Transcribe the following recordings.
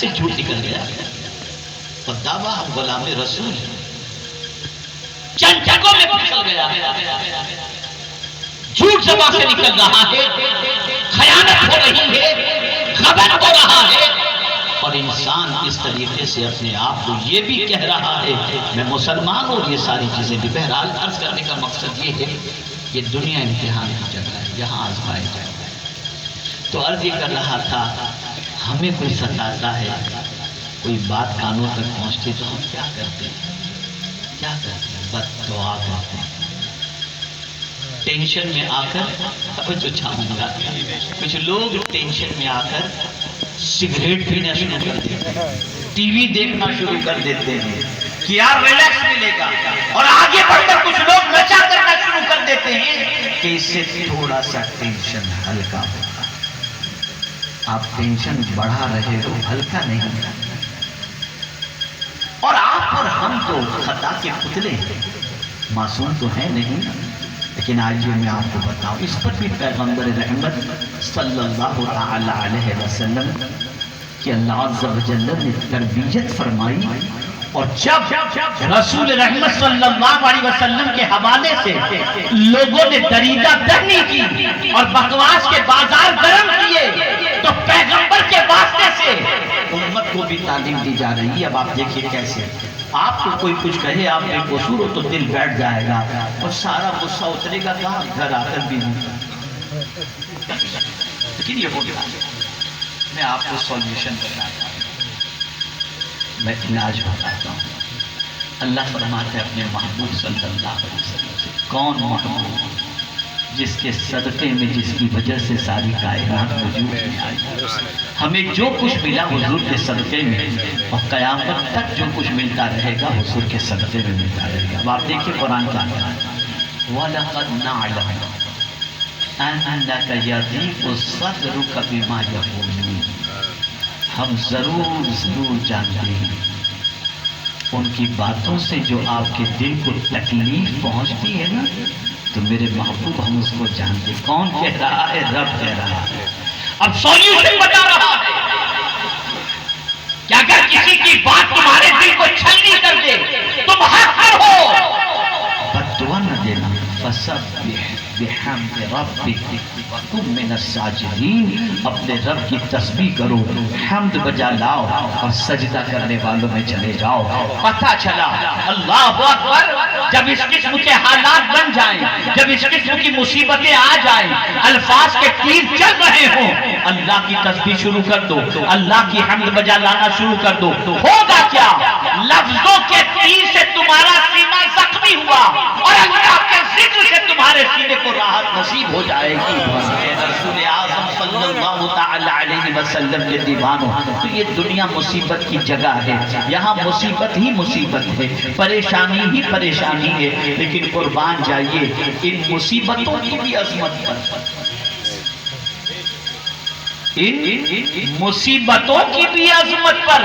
سے جھوٹ نکل گیا اور دعویٰ ہم غلام رسول چند جگہوں میں پھسل گیا، جھوٹ زبان سے نکل رہا ہے، خیانت ہو رہی ہے، غبن ہو رہا ہے، اور انسان اس طریقے سے اپنے آپ کو یہ بھی کہہ رہا ہے میں مسلمان ہوں، یہ ساری چیزیں بھی۔ بہرحال عرض کرنے کا مقصد یہ ہے کہ دنیا امتحان کی جگہ ہے، یہاں آزمائے جائے۔ تو عرض یہ کر رہا تھا ہمیں کوئی ستاتا ہے، کوئی بات کانوں تک پہنچتی تو ہم کیا کرتے ہیں؟ کیا کرتے ہیں؟ بس دعا کرتے ہیں۔ ٹینشن میں آ کر کچھ لوگ ٹینشن میں آ کر سگریٹ پینا شروع کر دیتے ہیں، ٹی وی دیکھنا شروع کر دیتے ہیں کہ یار ریلیکس ملے گا، اور آگے بڑھ کر کچھ لوگ نشہ کرنا شروع کر دیتے ہیں کہ اس سے تھوڑا سا ٹینشن ہلکا ہوگا۔ آپ ٹینشن بڑھا رہے ہو، ہلکا نہیں۔ اور آپ اور ہم تو خطا کے پتلے ہیں، معصوم تو ہیں نہیں، لیکن آئیے میں آپ کو بتاؤں، اس پر بھی پیغمبر رحمت صلی اللہ تعالی علیہ وسلم کہ اللہ عز و جل نے تربیت فرمائی، اور جب رسول رحمت صلی اللہ علیہ وسلم کے حوالے سے لوگوں نے دریدہ دہنی کی اور بکواس کے بازار گرم کیے، تو پیغمبر کے واسطے سے امت کو بھی تعلیم دی جا رہی ہے۔ اب آپ دیکھیے کیسے آپ کو کوئی کچھ کہے، آپ بے قصور ہو تو دل بیٹھ جائے گا اور سارا غصہ اترے گا کہاں؟ گھر آ کر بھی نہیں۔ لیکن یہ ہوتا ہے، میں آپ کو سولوشن بتاتا ہوں، میں علاج بتاتا ہوں۔ اللہ فرماتے ہیں اپنے محبوب صلی اللہ علیہ وسلم سے، کون محبوب جس کے صدقے میں، جس کی وجہ سے ساری کائنات وجود میں آئی، ہمیں جو کچھ ملا حضور کے صدقے میں، اور قیامت تک جو کچھ ملتا رہے گا حضور کے صدقے میں ملتا رہے گا۔ اب آپ دیکھیں قرآن کا وَلَقَدْ نَعْلَمُ أَنَّكَ يَضِيقُ صَدْرُكَ بِمَا يَقُولُونَ، ہم ضرور جانتے ہیں ان کی باتوں سے جو آپ کے دل کو تکلیف پہنچتی ہے نا، تو میرے محبوب ہم اس کو جانتے۔ کون کہہ رہا ہے؟ رب کہہ رہا ہے۔ اب سولوشن بتا رہا ہے کہ اگر کسی کی بات تمہارے دل کو چھلنی کر دے، تم حق پر ہو، بد دعا نہ دینا، فسبح بحمد ربک وکن من الساجدین، اپنے رب کی تسبیح کرو، حمد بجا لاؤ اور سجدہ کرنے والوں میں چلے جاؤ۔ پتہ چلا اللہ اکبر، جب اس قسم کے حالات بن جائیں، جب اس قسم کی مصیبتیں آ جائیں، الفاظ کے تیر چل رہے ہوں، اللہ کی تسبیح شروع کر دو، اللہ کی حمد بجا لانا شروع کر دو۔ ہوگا کیا؟ لفظوں کے تیر سے تمہارا سینہ زخمی ہوا اور اللہ کے ذکر سے تمہارے سینے کو راحت نصیب ہو جائے گی۔ رسول اعظم صلی اللہ تعالی علیہ وسلم کے دیوانوں، تو یہ دنیا مصیبت کی جگہ ہے، یہاں مصیبت ہی مصیبت ہے، پریشانی ہی پریشانی ہے، لیکن قربان جائیے ان مصیبتوں کی بھی عظمت پر، ان مصیبتوں کی بھی عظمت پر،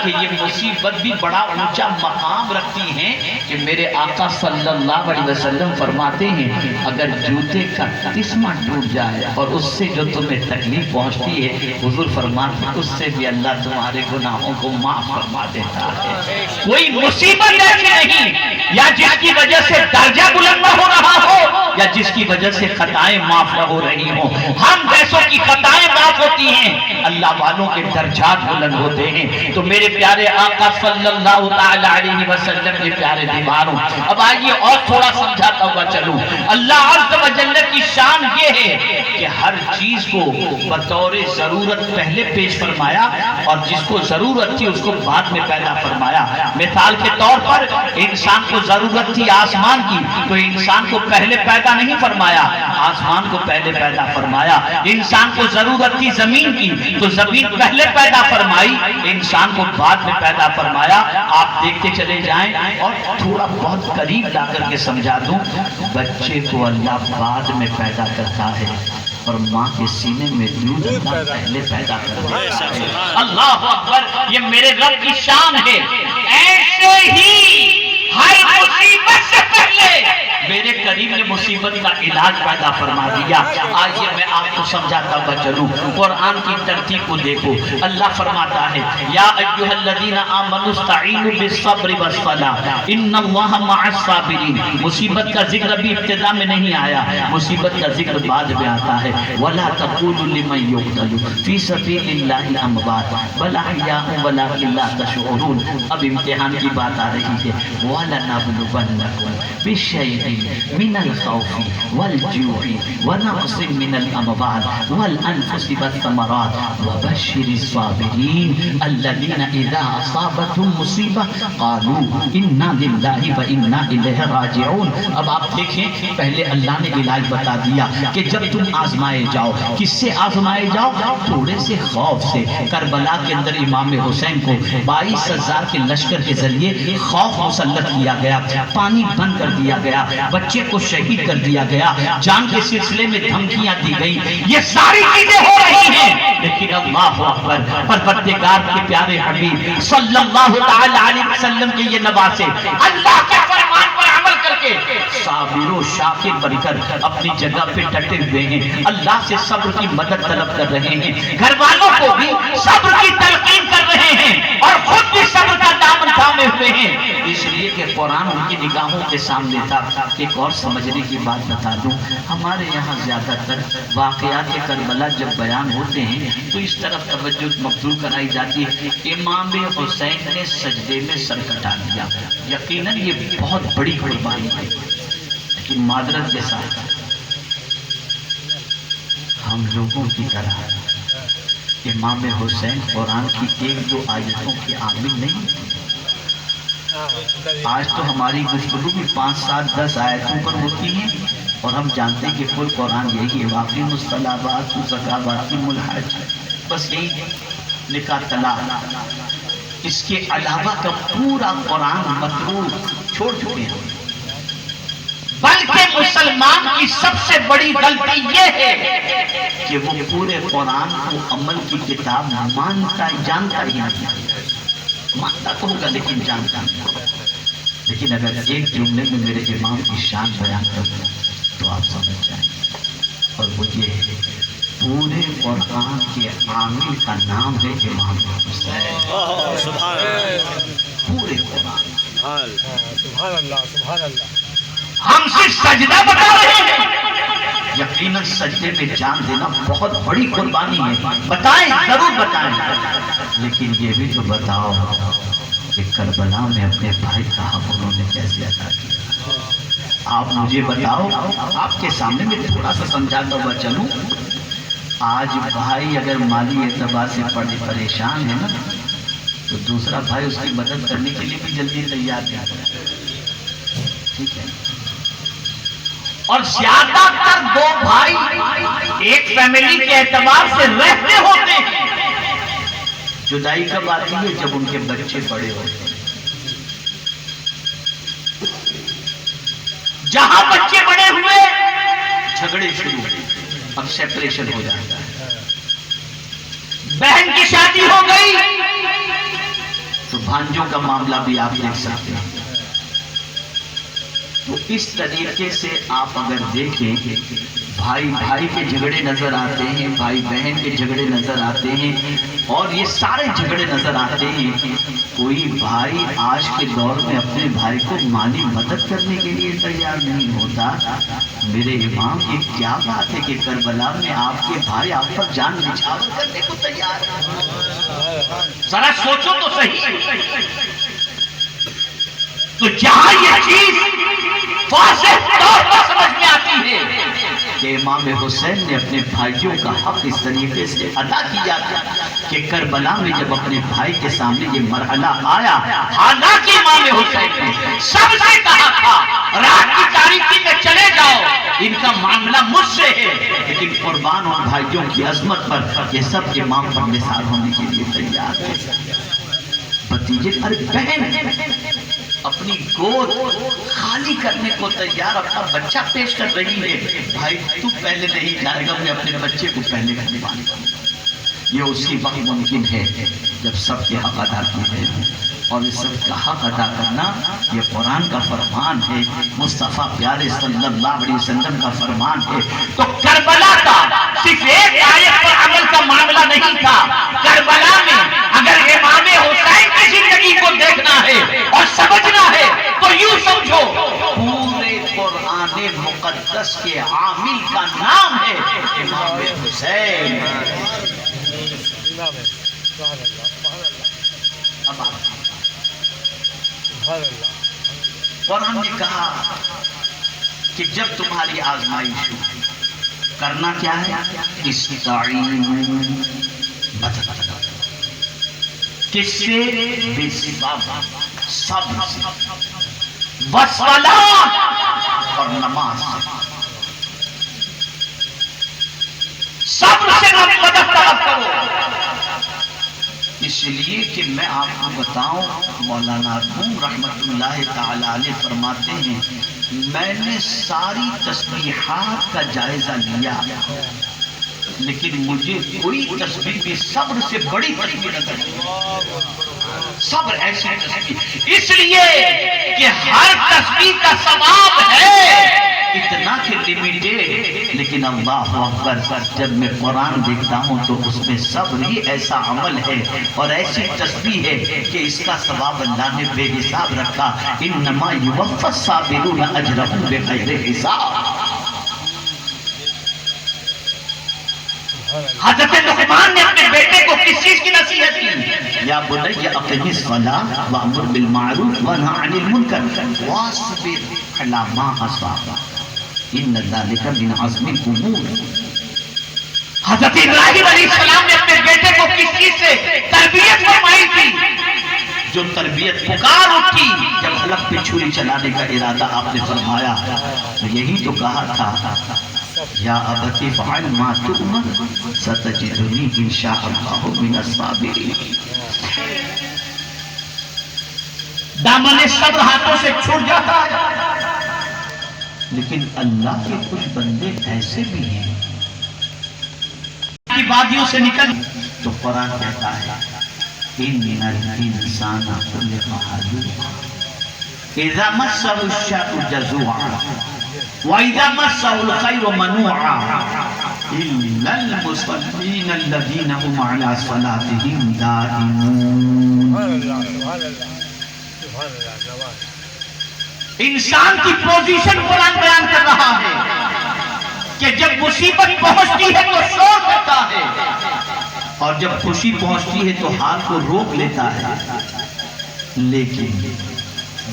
کہ یہ مصیبت بھی بڑا اونچا مقام رکھتی ہیں کہ میرے آقا صلی اللہ علیہ وسلم فرماتے ہیں اگر جوتے کا تسمہ ٹوٹ جائے اور اس سے جو تمہیں تکلیف پہنچتی ہے، حضور فرماتے ہیں اس سے بھی اللہ تمہارے گناہوں کو معاف فرما دیتا ہے۔ کوئی مصیبت ایسی نہیں یا جس کی وجہ سے درجہ بلند نہ ہو رہا ہو، یا جس کی وجہ سے خطائیں معاف نہ ہو رہی ہوں۔ ہم جیسوں کی خطائیں معاف ہوتی ہیں، اللہ والوں کے درجات بلند ہوتے ہیں۔ تو میرے پیارے آقا صلی اللہ تعالی علیہ وسلم کے پیارے دیوانوں، اب آئیے اور تھوڑا سمجھاتا ہوا چلوں۔ اللہ عز و جل کی شان یہ ہے کہ ہر چیز کو بطور ضرورت پہلے پیش فرمایا، اور جس کو ضرورت تھی اس کو بعد میں پیدا فرمایا۔ مثال کے طور پر انسان کو ضرورت تھی آسمان کی، تو انسان کو پہلے پیدا نہیں فرمایا، آسمان کو پہلے پیدا فرمایا۔ انسان کو ضرورت تھی زمین کی، تو زمین پہلے پیدا فرمائی، انسان کو بعد میں پیدا فرمایا۔ آپ دیکھتے چلے جائیں اور تھوڑا بہت قریب لا کر کے سمجھا دوں، بچے کو اللہ بعد میں پیدا کرتا ہے اور ماں کے سینے میں دودھ اللہ پہلے پیدا کرتا ہے۔ اللہ اکبر، یہ میرے رب کی شان ہے۔ ایسے ہی ہر مصیبت سے پہلے میرے کریم نے مصیبت کا علاج پیدا فرما دیا۔ آئیے میں آپ کو سمجھاتا ہوا چلوں، قرآن کی ترتیب کو دیکھو۔ اللہ فرماتا ہے یا ایھا الذین آمنوا استعینوا بالصبر والصلاۃ ان اللہ مع الصابرین۔ مصیبت کا ذکر ابھی ابتدا میں نہیں آیا، مصیبت کا ذکر بعد میں آتا ہے۔ ولا تقولوا لمن یقتل فی سبیل اللہ اموات بل احیاء ولکن لا تشعرون۔ اب امتحان کی بات آ رہی ہے۔ وَلَنَبْلُوَنَّكُمْ بِشَيْءٍ مِّنَ الْخَوْفِ وَالْجُوعِ وَنَقْصٍ مِّنَ الْأَمْوَالِ وَالْأَنفُسِ وَالثَّمَرَاتِ وَبَشِّرِ الصَّابِرِينَ الَّذِينَ إِذَا أَصَابَتْهُمْ مُصِيبَةٌ قَالُوا إِنَّا لِلَّهِ وَإِنَّا إِلَيْهِ راجعون۔ اب آپ دیکھیں، پہلے اللہ نے علاج بتا دیا کہ جب تم آزمائے جاؤ، کس سے آزمائے جاؤ؟ تھوڑے سے خوف سے۔ کربلا کے اندر امام حسین کو 22,000 کے لشکر کے ذریعے خوف مسلط کیا گیا، پانی بند کر دیا گیا، بچے کو شہید کر دیا گیا، جان کے سلسلے میں دھمکیاں دی گئی، یہ ساری چیزیں ہو رہی ہیں، لیکن اللہ اکبر، پروردگار کے پیارے حبیب صلی اللہ تعالی علیہ وسلم کے یہ نواسے اللہ کے فرمان پر عمل کر کے صابر و شاکر بن کر اپنی جگہ پہ ڈٹے ہوئے ہیں، اللہ سے صبر کی مدد طلب کر رہے ہیں، گھر والوں کو بھی صبر کی تلقین کر رہے ہیں اور خود بھی صبر کا دامن تھامے ہوئے ہیں، اس لیے کہ قرآن ان کی نگاہوں کے سامنے تھا۔ ایک اور سمجھنے کی بات بتا دوں، ہمارے یہاں زیادہ تر واقعات کربلا جب بیان ہوتے ہیں تو اس طرف توجہ مبذول کرائی جاتی ہے، امام حسین نے سجدے میں سر کٹا دیا۔ یقیناً یہ بہت بڑی قربانی ہے، لیکن معذرت کے ساتھ ہم لوگوں کی طرح امام حسین قرآن کی ایک دو آیتوں کے عامل نہیں۔ آج تو ہماری گفتگو بھی 5، 7، 10 آیتوں پر ہوتی ہیں اور ہم جانتے ہیں کہ کل قرآن یہی ہے، واقعی الصلاۃ والزکوٰۃ الحج، بس یہی نکاح طلاق، اس کے علاوہ کا پورا قرآن متروک چھوڑ چکے ہیں۔ بلکہ مسلمان کی سب سے بڑی غلطی یہ ہے کہ وہ پورے قرآن کو عمل کی کتاب مانتا جانتا ہی نہیں، مانتا تو ہوگا لیکن جانتا نہیں۔ لیکن اگر ایک جملے میں میرے امام کی شان بیان کروں تو آپ سمجھ جائیں گے، اور وہ یہ ہے پورے قرآن کے عامل کا نام ہے امام حسین۔ پورے قرآن، سبحان اللہ، سبحان اللہ۔ ہم صرف سجدہ بتا رہے ہیں، یقیناً سجدے میں جان دینا بہت بڑی قربانی ہے، بتائیں ضرور بتائیں، لیکن یہ بھی تو بتاؤ کہ کربلا میں اپنے بھائی کا حق انہوں نے کیسے ادا کیا۔ آپ مجھے بتاؤ، آپ کے سامنے میں تھوڑا سا سمجھاتا ہوا چلوں، آج بھائی اگر مالی اعتبار سے پریشان ہے نا تو دوسرا بھائی اس کی مدد کرنے کے لیے بھی جلدی تیار ہے، ٹھیک ہے؟ اور زیادہ تر دو بھائی ایک فیملی کے اعتبار سے رہتے ہوتے ہیں، جدائی کب آتی ہے؟ جب ان کے بچے بڑے ہوتے ہیں۔ جہاں بچے بڑے ہوئے جھگڑے شروع، اب سیپریشن ہو جاتا ہے۔ بہن کی شادی ہو گئی تو بھانجوں کا معاملہ بھی آپ دیکھ سکتے ہیں۔ تو اس طریقے سے آپ اگر دیکھیں، بھائی بھائی کے جھگڑے نظر آتے ہیں، بھائی بہن کے جھگڑے نظر آتے ہیں، اور یہ سارے جھگڑے نظر آتے ہیں۔ کوئی بھائی آج کے دور میں اپنے بھائی کو مالی مدد کرنے کے لیے تیار نہیں ہوتا۔ میرے امام، یہ کیا بات ہے کہ کربلا میں آپ کے بھائی آپ پر جان نچھاور کرنے کو تیار ہیں؟ ذرا سوچو تو صحیح۔ تو جہاں یہ چیز واضح طور پر سمجھ میں آتی ہے کہ امام حسین نے اپنے بھائیوں کا حق اس طریقے سے ادا کیا تھا کہ کربلا میں جب اپنے بھائی کے سامنے یہ مرحلہ آیا، حالانکہ امام حسین نے سب سے کہا تھا رات کی تاریکی میں چلے جاؤ، ان کا معاملہ مجھ سے ہے، لیکن قربان اور بھائیوں کی عظمت پر یہ سب امام پر نثار ہونے کے لیے تیار ہے۔ بھتیجے، ارے بہن اپنی گود خالی کرنے کو تیار، اپنا بچہ پیش کر رہی ہے، بھائی تو پہلے نہیں جائے گا، میں اپنے بچے کو پہلے کرنے والا ہوں۔ یہ اسی وقت ممکن ہے جب سب کے حق ادا کیے ہیں۔ اور اس سب کا حق ادا کرنا یہ قرآن کا فرمان ہے، مصطفیٰ پیارے صلی اللہ علیہ وسلم کا فرمان ہے۔ تو کربلا کا صرف ایک آیت پر عمل کا معاملہ نہیں تھا، کربلا میں اگر امام حسین کی زندگی کو دیکھنا ہے اور سمجھنا ہے تو یوں سمجھو پورے قرآن مقدس کے عامل کا نام ہے امام حسین۔ سبحان اللہ سبحان اللہ اب آپ سبحان اللہ۔ اور ہم نے کہا کہ جب تمہاری آزمائش ہو کرنا کیا ہے، استعینوا کس سے، بالصبر، صبر سے، والصلاۃ اور نماز سے، صبر سے مدد طلب کرو۔ اس لیے کہ میں آپ کو بتاؤں، مولانا روم رحمت اللہ تعالی علیہ فرماتے ہیں میں نے ساری تسبیحات کا جائزہ لیا لیکن مجھے کوئی تسبیح بھی صبر سے بڑی تسبیح نہ کرتی، صبر ایسی تسبیح، اس لیے کہ ہر تسبیح کا ثواب ہے اتنا کہ لمیٹیڈ، لیکن اللہ اکبر جب میں قرآن دیکھتا ہوں تو اس میں صبر ہی ایسا عمل ہے اور ایسی تسبیح ہے کہ اس کا ثواب اللہ نے بے حساب رکھا، انما یوفی الصابرون اجرهم بغیر حساب۔ حضرت لقمان نے اپنے بیٹے کو کس چیز کی نصیحت کی؟ یا بنی اقم الصلاۃ وامر بالمعروف وانہی عن المنکر واصبر علی ما اصابک ان ذلک من عزم الامور۔ حضرت ابراہیم علیہ السلام نے اپنے بیٹے کو کس چیز سے تربیت فرمائی تھی؟ جو تربیت پکار اٹھی جب حلق پہ چھری چلانے کا ارادہ آپ نے فرمایا، یہی تو کہا تھا یا ابت افعل ما تؤمر ستجدنی انشاء اللہ من الصابرین۔ دامن صبر ہاتھوں سے چھوٹ جاتا ہے، لیکن اللہ کے کچھ بندے ایسے بھی ہیں کی وادیوں سے نکل تو قرآن کہتا ہے ان الانسان خلق ہلوعا اذا مسه الشر جزوعا واذا مسه الخير منوعا الا المصلين الذين هم على صلاتهم دائمون۔ انسان کی پوزیشن قرآن بیان کر رہا ہے کہ جب مصیبت پہنچتی ہے تو شور کرتا ہے اور جب خوشی پہنچتی ہے تو حال کو روک لیتا ہے، لیکن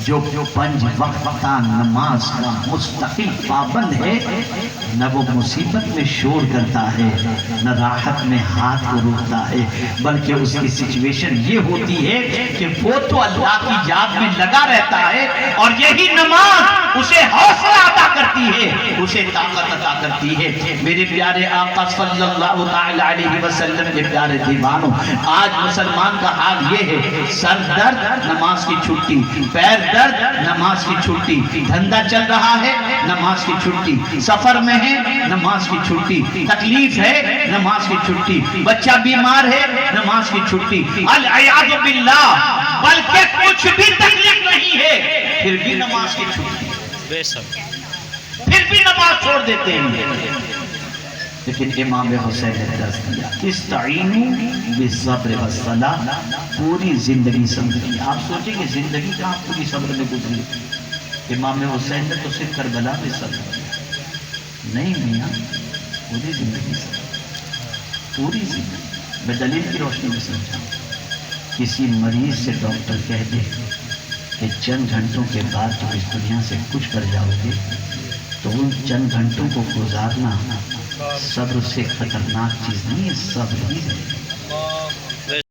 جو پنج وقتہ نماز کا مستقل پابند ہے نہ وہ مصیبت میں شور کرتا ہے نہ راحت میں ہاتھ کو روکتا ہے، بلکہ اس کی سچویشن یہ ہوتی ہے کہ وہ تو اللہ کی یاد میں لگا رہتا ہے اور یہی نماز اسے حوصلہ عطا کرتی ہے، اسے طاقت عطا کرتی ہے۔ میرے پیارے آقا صلی اللہ تعالی علیہ وسلم کے پیارے دیوانوں، آج مسلمان کا حال یہ ہے، سر درد نماز کی چھٹی، پیر درد نماز کی چھٹی، دھندا چل رہا ہے نماز کی چھٹی، سفر میں ہے نماز کی چھٹی، تکلیف ہے نماز کی چھٹی، بچہ بیمار ہے نماز کی چھٹی، العیاذ باللہ، بلکہ کچھ بھی تکلیف نہیں ہے پھر بھی نماز کی چھٹی، پھر بھی نماز چھوڑ دیتے ہیں۔ لیکن امام حسین نے درس دیا استعینوا بالصبر والصلاۃ، پوری زندگی صبر کی۔ آپ سوچیں کہ زندگی کہاں پوری صبر میں گزری؟ امام حسین نے تو صرف کربلا میں صبر کیا، نہیں میاں، پوری زندگی صبر، پوری زندگی۔ میں دلیل کی روشنی میں سمجھاؤں، کسی مریض سے ڈاکٹر کہہ دے کہ چند گھنٹوں کے بعد تم اس دنیا سے کچھ کر جاؤ گے تو ان چند گھنٹوں کو گزارنا صبر سے خطرناک چیز نہیں ہے، صبر ہی ہے۔